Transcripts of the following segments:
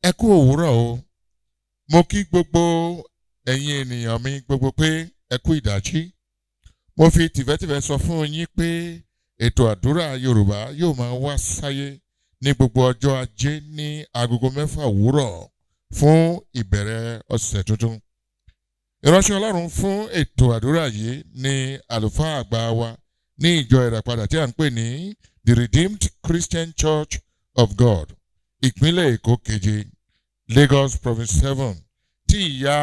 Ẹ kú òwúrọ̀ o. Mo kí gbogbo ẹ̀yin ènìyàn mi gbogbo pé ẹ kú ìdájí. Mo fi tìfẹ́tìfẹ́ sọ fún yín pé ètò àdúrà Yorùbá yóò máa wá sáyé ní gbogbo ọjọ́ ajé ní agogo 6 òwúrọ̀ fún ìbẹ̀rẹ̀ ọ̀sẹ̀ tuntun. Ìránṣẹ́ Ọlọ́run fún ètò àdúrà yìí ni àlùfáà àgbà wa ní ìjọ ìràpadà tí a ń pè ní The Redeemed Christian Church of God, ìpínlẹ̀ Èkó keje, Lagos Province 7, tí ìyá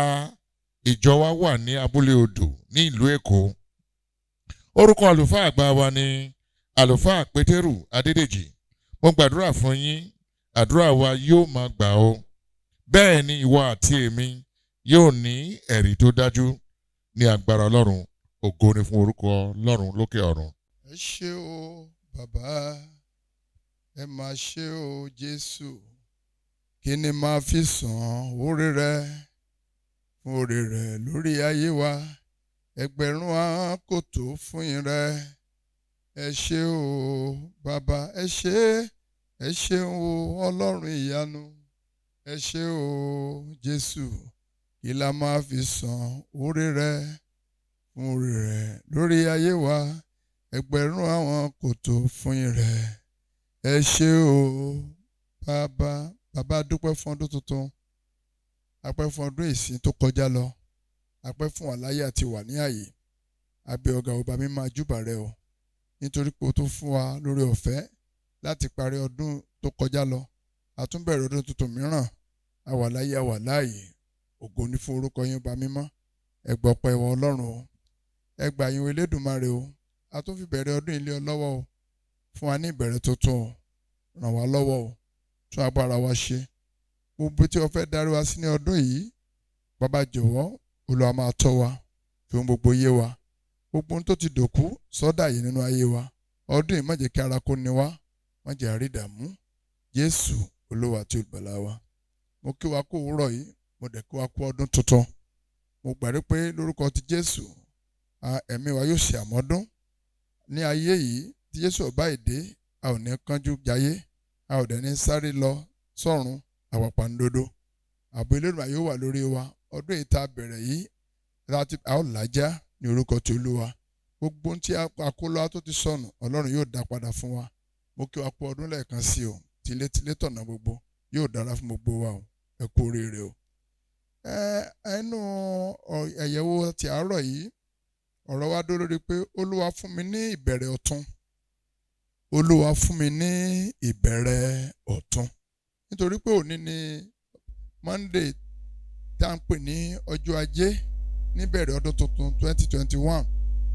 ìjọ wa wà ní Abúlé Odò ní ìlú Èkó. Orúkọ àlùfáà àgbà wa ni àlùfáà Pétérù Adédèjì. Mo gbàdúrà fún yín, àdúrà wa yóò máa gbà o. Bẹ́ẹ̀ ni ìwọ àti èmi yóò ní ẹ̀rí tó dájú ní agbára Ọlọ́run. Ògo ni fún orúkọ Ọlọ́run lókè ọ̀run. Ẹ ṣé o bàbá, ẹ máa ṣé o Jésù, kí ni máa fi san oore rẹ fún oore rẹ lórí ayé wa, ẹgbẹ̀rún ahọ́n kò tó fún yín rẹ. Ẹ ṣé o bàbá, ẹ ṣé o Ọlọ́run ìyanu, ẹ ṣé o Jésù, kí la máa fi san oore rẹ fún oore rẹ lórí ayé wa, ẹgbẹ̀rún àwọn kò tó fún yín rẹ. Ẹ ṣé o bàbá dúpẹ́ fún ọdún tuntun, apẹ́ fún ọdún ìsìn tó kọjá lọ, apẹ́ fún àláyé àti wà ní àyè. Abẹ́ ọ̀gá ọba mi máa júbà rẹ o, nítorí pé o tún fún wa lórí ọ̀fẹ́ láti parí ọdún tó kọjá lọ, a tún bẹ̀rẹ̀ ọdún tuntun mìíràn, a wà láyé a wà láàyè. Ògo ni fún orúkọ yín ọba mímọ́. Ẹ gbọ́ ọpẹ́ wa Ọlọ́run o, ẹ gbà yín Elédùmarè o. A tún fi bẹ̀rẹ̀ ọdún ilé ọlọ́wọ́ o, fún wa ní ìbẹ̀rẹ̀ tuntun o, ràn wá lọ́wọ́ o, tún agbára wa ṣe. Gbogbo tí o fẹ́ darí wa sí ní ọdún yìí, bàbá jọ̀wọ́ Olúwa máa tọ́ wa, fi ohun gbogbo yé wa. Gbogbo ohun tó ti dòkú sọ́dà yìí nínú ayé wa, ọdún yìí má jẹ́ kí ara kó ni wá, má jẹ́ àrí ìdààmú. Jésù Olúwa àti Olùgbàlà wa. Mo kí wa kú òwúrọ̀ yìí, mo dẹ̀ kí wa kú ọdún tuntun. Mo gbàdúrà pé lórúkọ ti Jésù, ẹ̀mí wa yóò ṣe àmọ́dún ní ayé yìí. Tí Jésù ọba ìdè, a ò ní kánjú jayé, a ò dẹ̀ ní sáré lọ sọ́run àwàpàǹdodo. Ààbò Elédùmarè yóò wà lórí wa. Ọdún yìí tá a bẹ̀rẹ̀ yìí, a ó làjá ní orúkọ ti Olúwa. Gbogbo ohun tí akólọ́ tó ti sọnù, Ọlọ́run yóò dá padà fún wa. Mo kí wa kú ọdún lẹ́ẹ̀kan sí o, tilétilé tọ̀nà gbogbo yóò dára fún gbogbo wa o. Ẹ kú oríire o. Ẹnu ẹ̀yẹ̀wò ti àárọ̀ yìí, ọ̀rọ̀ wa dúró lórí pé Olúwa fún mi ní ìbẹ̀rẹ̀ ọ̀tun. Olúwa fún mi ní ìbẹ̀rẹ̀ ọ̀tun. Nítorí pé òní ni Monday tá à ń pè ní ọjọ́ ajé níbẹ̀rẹ̀ ọdún tuntun 2021.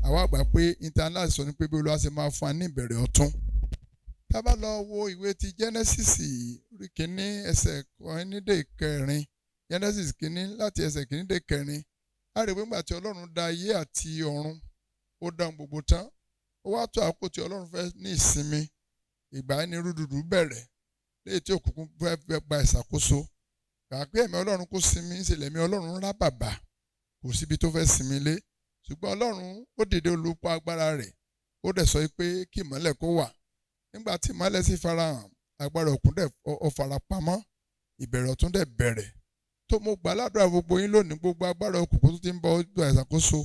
Àwa gbà pé international sọ ní pé bí Olúwa ṣe máa fún wa ní ìbẹ̀rẹ̀ ọ̀tun. Tá bá lọ wo ìwé ti Genesis orí kìíní ẹsẹ̀ kìíní dé kẹrin, Genesis kìíní láti ẹsẹ̀ kìíní dé kẹrin, a rí pé nígbà tí Ọlọ́run dá ayé àti ọ̀run, ó dá gbogbo tán. Ó wá tó àkókò tí Ọlọ́run fẹ́ ní ìsinmi. Ìgbà ẹni rúdurùdu bẹ̀rẹ̀, léyìí tí òkùnkùn fẹ́ gba ìṣàkóso. Kàkà pé ẹ̀mí Ọlọ́run kó sinmi, ìṣẹ̀lẹ̀ ẹ̀mí Ọlọ́run rá bàbà, kò síbi tó fẹ́ sinmi lé. Ṣùgbọ́n Ọlọ́run ó dìde olùpọ̀ agbára rẹ̀, ó dẹ̀ sọ pé kí ìmọ́lẹ̀ kó wà. Nígbà tí ìmọ́lẹ̀ sì farahàn, agbára òkun dẹ̀ ó fara pamọ́, ìbẹ̀rẹ̀ ọ̀tun dẹ̀ bẹ̀rẹ̀. Tó mo gbà ládùúrà gbogbo yín lónìí, gbogbo agbára òkùnkùn tó ti ń bọ̀ gba ìṣàkóso,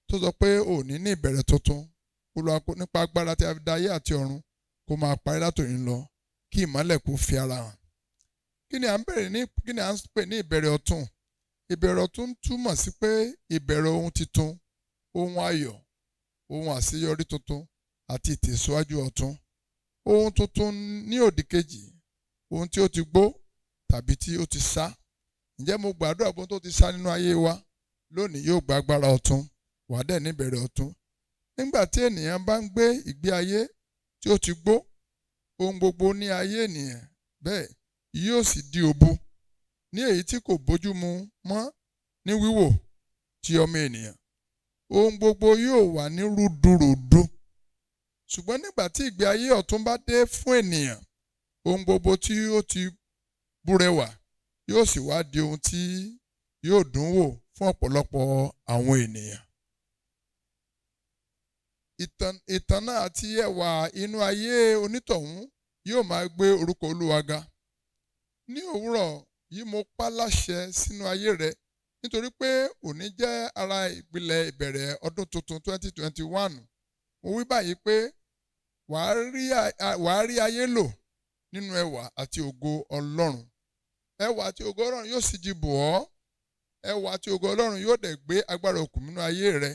tó sọ pé òní ní ìbẹ̀rẹ̀ tuntun, Olúwa nípa agbára tí a fi dá ayé àti ọ̀run kó máa parí látòní lọ, kí ìmọ́lẹ̀ kó fi ara hàn. Kí ni à ń pè ní ìbẹ̀rẹ̀ ọ̀tun? Ìbẹ̀rẹ̀ ọ̀tun túmọ̀ sí pé ìbẹ̀rẹ̀ ohun titun, ohun ayọ̀, ohun àṣeyọrí tuntun àti ìtẹ̀síwájú ọ̀tun. Ohun tuntun ní òdì kejì, ohun tí ó ti gbó tàbí tí ó ti sá. Ǹjẹ́ mo gbàdúrà pé ohun tó ti sá nínú ayé wa lónìí yóò gba agbára ọ̀tun, wà dẹ̀ ní ìbẹ̀rẹ̀ ọ̀tun. Nígbà tí ènìyàn bá ń gbé ìgbé ayé tí ó ti gbó, ohun gbogbo ní ayé ènìyàn bẹ́ẹ̀ yóò sì di òbu, ní èyí tí kò bójú mu mọ́ ní wíwò ti ọmọ ènìyàn. Ohun gbogbo yóò wà ní rúdurùdu. Ṣùgbọ́n nígbà tí ìgbé ayé ọ̀tun bá dé fún ènìyàn, ohun gbogbo tí ó ti búrẹ́wà yóò sì wá di ohun tí yóò dùn wò fún ọ̀pọ̀lọpọ̀ àwọn ènìyàn. Ìtànná àti ẹwà inú ayé onítọ̀hún yóò máa gbé orúkọ Olúwa ga. Ní òwúrọ̀ yìí mo pa láṣẹ sínú ayé rẹ nítorí pé òní jẹ́ ara ìpìlẹ̀ ìbẹ̀rẹ̀ ọdún tuntun 2021. Mo wí báyìí pé wàá rí ayé lò nínú ẹwà àti ògo Ọlọ́run. Ẹwà àti ògo Ọlọ́run yóò sì jí bò ọ́. Ẹwà àti ògo Ọlọ́run yóò dẹ̀ gbé agbára òkùnkùn nínú ayé rẹ.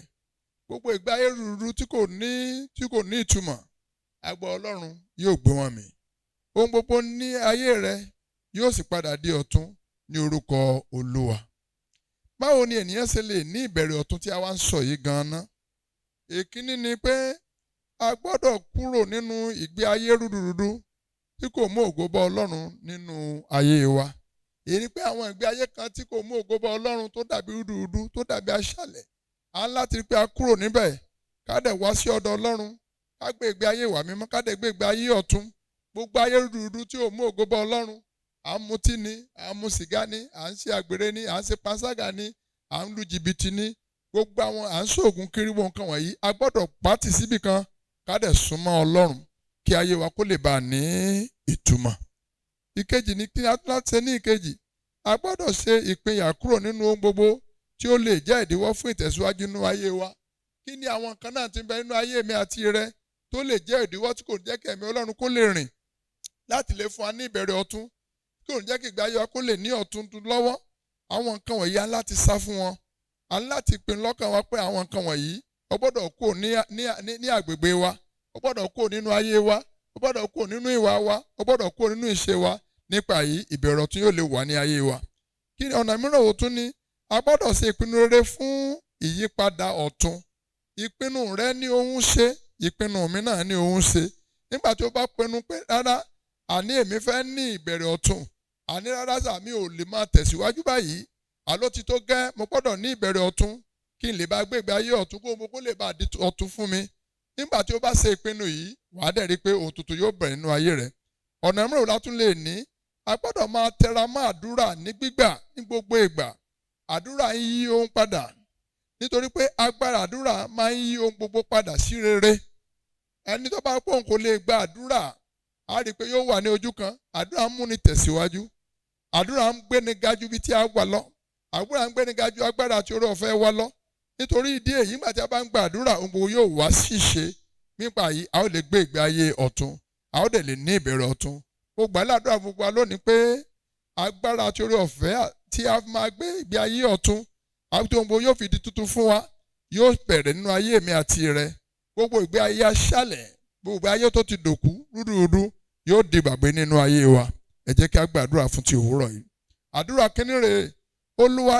Gbogbo ìgbé ayé rúru tí kò ní ìtumọ̀, agbára Ọlọ́run yóò gbé wọn mì. Ohun gbogbo ní ayé rẹ yóò sì padà di ọ̀tun ní orúkọ Olúwa. Báwo ni ènìyàn ṣe lè ní ìbẹ̀rẹ̀ ọ̀tun tí a wá ń sọ yìí gan-an? Èkíní ni pé a gbọ́dọ̀ kúrò nínú ìgbé ayé rúdurùdu tí kò mú ògo bá Ọlọ́run nínú ayé wa. Èyí ni pé àwọn ìgbé ayé kan tí kò mú ògo bá Ọlọ́run tó dàbí rúdurùdu, tó dàbí aṣálẹ̀. À ń láti rí pé a kúrò níbẹ̀, ká dẹ̀ wá sí ọ̀dọ̀ Ọlọ́run, ká gbé ìgbé ayé ìwà mímọ́, ká dẹ̀ gbé ìgbé ayé ọ̀tun. Gbogbo ayé rúdurùdu tí ò mú ògo bá Ọlọ́run, à ń mutí ni, à ń mu sìgá ni, à ń ṣe àgbèrè ni, à ń ṣe panṣágà ni, à ń lu jìbìtì ni, gbogbo àwọn à ń ṣoògùn kiri wọn nǹkan wọ̀nyí, a gbọ́dọ̀ pàtì síbì kan ká dẹ̀ súnmọ́ Ọlọ́run kí ayé wa kó lè bá ní ìtumọ̀. Ìkejì ni kí a tún láti ṣe ní ìkejì, a gbọ́dọ̀ ṣe ìpínyà kúrò nínú ohun gbogbo tí ó lè jẹ́ ìdíwọ́ fún ìtẹ̀síwájú nínú ayé wa. Kí ni àwọn nǹkan náà tí ń bẹ nínú ayé mi àti rẹ tó lè jẹ́ ìdíwọ́ tí kò jẹ́ kí ẹ̀mí Ọlọ́run kó lè rìn láti lè fún wa ní ìbẹ̀rẹ̀ ọ̀tun, tí kò jẹ́ kí ìgbé ayé wa kó lè ní ọ̀tun lọ́wọ́? Àwọn nǹkan wọ̀nyí a ń láti sá fún wọn. A ń láti pinnu lọ́kàn wa pé àwọn nǹkan wọ̀nyí ó gbọ́dọ̀ kó ní àgbègbè wa, ó gbọ́dọ̀ kó nínú ayé wa, ó gbọ́dọ̀ kó nínú ìwà wa, ó gbọ́dọ̀ kó nínú ìṣe wa. Nípa yìí ìbẹ̀rẹ̀ ọ̀tun yóò lè wà ní ayé wa. Kí ni ọ̀nà mìíràn ó tún ní? A gbọ́dọ̀ ṣe ìpinnu rere fún ìyípadà ọ̀tun. Ìpinnu rẹ ní ohun ṣe, ìpinnu mi náà ní ohun ṣe. Nígbà tí o bá pinnu pé rárá, àní èmi fẹ́ ní ìbẹ̀rẹ̀ ọ̀tun, àní rárá sàmí ò lè máa tẹ̀síwájú báyìí, àló ti tó gẹ́, mo gbọ́dọ̀ ní ìbẹ̀rẹ̀ ọ̀tun kí n lè bá gbé ìgbé ayé ọ̀tun kó lè bá di ọ̀tun fún mi. Nígbà tí o bá ṣe ìpinnu yìí, wàá dẹ̀ rí pé ohun tuntun yóò bẹ̀rẹ̀ nínú ayé rẹ̀. Ọ̀nà mìíràn la tún lè ní, a gbọ́dọ̀ máa tẹra mọ́ àdúrà ní gbígbà ní gbogbo ìgbà. Àdúrà ń yí ohun padà, nítorí pé agbára àdúrà máa ń yí ohun gbogbo padà sí rere. Ẹni tó bá pọ̀ kò lè gba àdúrà, a rí i pé yóò wà ní ojú kan. Àdúrà ń múni tẹ̀síwájú, àdúrà ń gbéni gájú bí tí a wà lọ, àdúrà ń gbéni gájú agbára àti oore ọ̀fẹ́ wa lọ. Nítorí ìdí èyí, nígbà tí a bá ń gba àdúrà, ohun gbogbo yóò wá ṣíṣe. Nípa yìí, a ó lè gbé ìgbé ayé ọ̀tun, a ó dẹ̀ lè ní ìbẹ̀rẹ̀ ọ̀tun. Mo gbà ládùúrà gbogbo wa lónìí pé agbára àti oore ọ̀fẹ́ tí a máa gbé ìgbé ayé ọ̀tun, àti ohun gbogbo yóò fi di tuntun fún wa, yóò bẹ̀rẹ̀ nínú ayé mi àti rẹ. Gbogbo ìgbé ayé aṣálẹ̀, gbogbo ayé tó ti dòkú rúdurùdu yóò di gbàgbé nínú ayé wa. Ẹ jẹ́ kí a gbàdúrà fún ti òwúrọ̀ yìí. Àdúrà kínní rèé: Olúwa,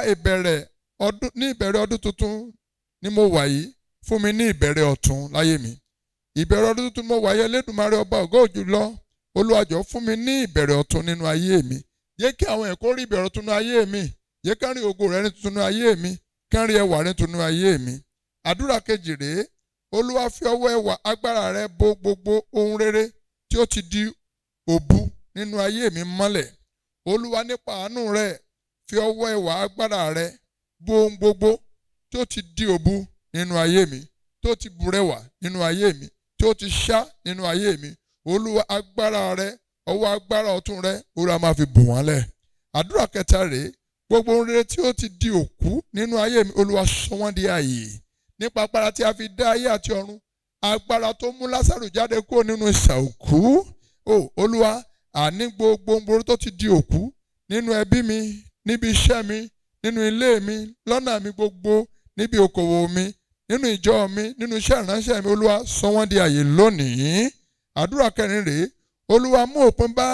ní ìbẹ̀rẹ̀ ọdún tuntun ni mo wà yìí, fún mi ní ìbẹ̀rẹ̀ ọ̀tun láyé mi. Ìbẹ̀rẹ̀ ọdún tuntun mo wà yìí, Elédùmarè ọba ògo jùlọ, Olúwa jọ̀ọ́ fún mi ní ìbẹ̀rẹ̀ ọ̀tun nínú ayé mi. Jẹ́ kí àwọn ẹ̀kọ́ rí ìbẹ̀rẹ̀ ọ̀tun nínú ayé mi. Jẹ́ kí wọ́n rí ògo rẹ tuntun nínú ayé mi, kí wọ́n rí ẹwà rẹ tuntun nínú ayé mi. Àdúrà kejì rèé: Olúwa, fi ọwọ́ ẹwà agbára rẹ bo gbogbo ohun rere tí ó ti di òbu nínú ayé mi mọ́lẹ̀. Olúwa, nípa àánú rẹ, fi ọwọ́ ẹwà agbára rẹ bo ohun gbogbo tí ó ti di òbu nínú ayé mi, tí ó ti burẹwà nínú ayé mi, tí ó ti ṣá nínú ayé mi. Olúwa, agbára rẹ, ọwọ́ agbára ọ̀tun rẹ, Olúwa máa fi bù wọ́n lẹ̀. Àdúrà kẹta rèé: Gbogbo ohun rere tí ó ti di òkú nínú ayé mi, Olúwa sọ wọ́n di ààyè. Nípa agbára tí a fi dá ayé àti ọ̀run, agbára tó mú Lásárù jáde kúrò nínú ìsà òkú. Olúwa, àní gbogbo ohun rere tó ti di òkú nínú ẹbí mi, níbi iṣẹ́ mi, nínú ilé mi, lọ́nà mi gbogbo, níbi okòwò mi, nínú ìjọ mi, nínú iṣẹ́ ìránṣẹ́ mi, Olúwa sọ wọ́n di ààyè lónìí. Àdúrà kẹrin rèé: Olúwa, mú òpin bá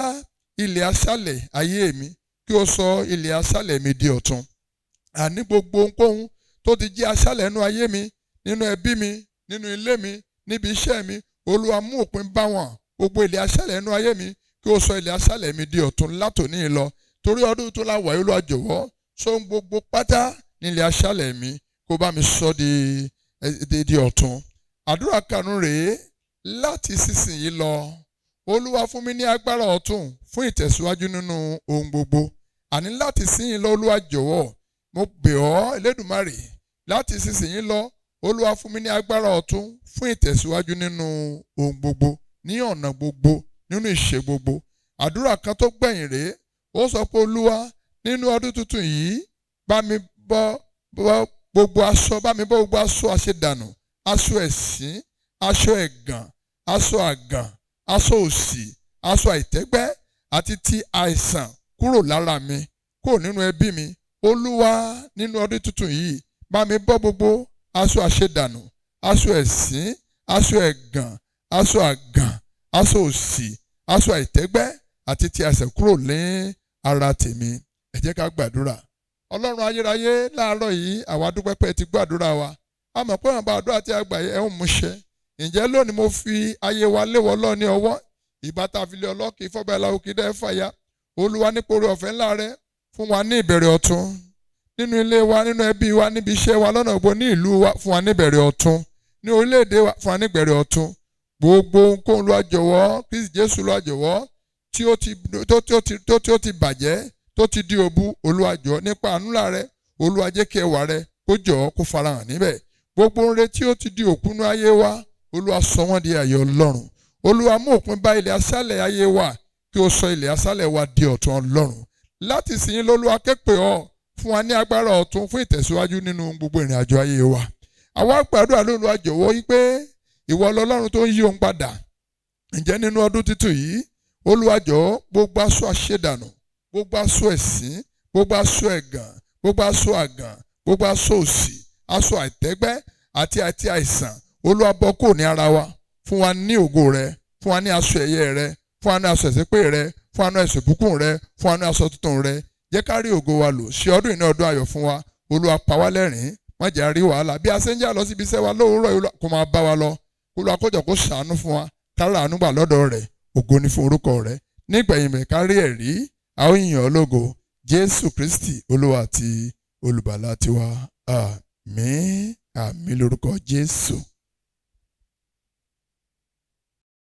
ilẹ̀ aṣálẹ̀ ayé mi, kí o sọ ilẹ̀ aṣálẹ̀ mi di ọ̀tun. Àní gbogbo ohunkóhun tó ti jẹ́ aṣálẹ̀ nínú ayé mi, nínú ẹbí mi, nínú ilé mi, níbi iṣẹ́ mi, Olúwa mú òpin bá wọn. Gbogbo ilẹ̀ aṣálẹ̀ nínú ayé mi, kí o sọ ilẹ̀ aṣálẹ̀ mi di ọ̀tun látòní lọ. Torí ọdún tó láwàá yìí, Olúwa jọ̀wọ́ sọ gbogbo pátá nílẹ̀ aṣálẹ̀ mi, kó bá mi sọ di ọ̀tun. Àdúrà karùn-ún rèé: Láti sísìnyí lọ, Olúwa, fún mi ní agbára ọ̀tun fún ìtẹ̀síwájú nínú ohun gbogbo. Àní láti sísìnyí lọ, Olúwa jọ̀wọ́, mo bẹ̀ ọ́ Elédùmarè, láti sísìnyí lọ, Olúwa, fún mi ní agbára ọ̀tun fún ìtẹ̀síwájú nínú ohun gbogbo, ní ọ̀nà gbogbo, nínú ìṣe gbogbo. Àdúrà kan tó gbẹ̀yìn rèé: Ó sọ pé Olúwa, nínú ọdún tuntun yìí bá mi bọ́ gbogbo aṣọ, bá mi bọ́ gbogbo aṣọ àṣedànù, aṣọ ẹ̀sín, aṣọ ẹ̀gàn, aṣọ àgàn, aṣọ òṣì, aṣọ àìtẹ́gbẹ́ àti ti àìsàn kúrò lára mi, kúrò nínú ẹbí mi. Olúwa, nínú ọdún tuntun yìí bá mi bọ́ gbogbo aṣọ àṣedànù, aṣọ ẹ̀sín, aṣọ ẹ̀gàn, aṣọ àgàn, aṣọ òṣì, aṣọ àìtẹ́gbẹ́ àti ti àìsàn kúrò ní ara tèmi. Ẹ jẹ́ ká gbàdúrà. Ọlọ́run ayérayé, láàárọ̀ yìí àwa dúpẹ́ pé ẹ ti gbàdúrà wa. A mọ̀ pé àwọn àdúrà tí a gbà yẹ ẹ ń múṣẹ. Ǹjẹ́ lónìí mo fi ayé wa léwọ́ lọ́ ní ọwọ́. Ìbátá àfilẹ̀ ọlọ́kì fọ́bẹ̀ aláwo kì í dẹ́ fàyà. Olúwa nípa oore ọ̀fẹ́ ńlá rẹ fún wa ní ìbẹ̀rẹ̀ ọ̀tun. Nínú ilé wa, nínú ẹbí wa, níbi iṣẹ́ wa, lọ́nà gbogbo ní ìlú wa, fún wa ní ìbẹ̀rẹ̀ ọ̀tun. Ní orílẹ̀-èdè wa, fún wa ní ìbẹ̀rẹ̀ ọ̀tun. Gbogbo ohunkóhun Olúwa jọ̀wọ́, Kristi Jésù Olúwa jọ̀wọ́, tí ó ti bàjẹ́, tó ti di òbu, Olúwa jọ̀ọ́ nípa àánú rẹ, Olúwa jẹ́ kí ẹwà rẹ kó jọ̀ọ́ kó farahàn níbẹ̀. Gbogbo oore tí ó ti di òkúnú ayé wa, Olúwa sọ wọ́n di ayọ̀ Ọlọ́run. Olúwa mú òpin bá ilẹ̀ aṣálẹ̀ ayé wa, kí o sọ ilẹ̀ aṣálẹ̀ wa di ọ̀tun Ọlọ́run. Láti sìn lÓlúwa ké pè ọ́, fún wa ní agbára ọ̀tun fún ìtẹ̀síwájú nínú gbogbo ìrìn àjò ayé wa. Àwa gbàdúrà lÓlúwa jọ̀wọ́ wípé ìwọ lọ́lọ́run tó ń yí ohun padà. Ǹjẹ́ nínú ọdún tuntun yìí, Olúwa jọ̀ọ́, gbogbo aṣọ àṣedànù, gbogbo aṣọ ẹ̀sín, gbogbo aṣọ ẹ̀gàn, gbogbo aṣọ àgàn, gbogbo aṣọ òṣì, aṣọ àìtẹ́gbẹ́ àti àìsàn, Olúwa bọ́ kúrò ní ara wa. Fún wa ní ògo rẹ, fún wa ní aṣọ ẹ̀yẹ rẹ, fún wa ní aṣọ ìṣépè rẹ, fún wa ní aṣọ ìbùkún rẹ, fún wa ní aṣọ tuntun rẹ. Jẹ́ ká rí ògo wa lò. Ṣe ọdún ìní ọdún ayọ̀ fún wa. Olúwa pa wá lẹ́rìn-ín, má jẹ́ a rí wàhálà. Bí a ṣe ń jà lọ síbi iṣẹ́ wa lówùúrọ̀ yìí, kó máa bá wa lọ. Olúwa kó jọ̀ọ́ kó ṣàánú fún wa. Ká rí àánú gbà lọ́dọ̀ rẹ̀. Ògo ni fún orúkọ rẹ̀. Nígbẹ̀yìn mẹ̀ ká rí ẹ̀rí. A ó yìn ọ́ lógo. Jésù Kristi Olúwa àti Olùgbàlà tiwa. Àmín. Àmín lórúkọ Jésù.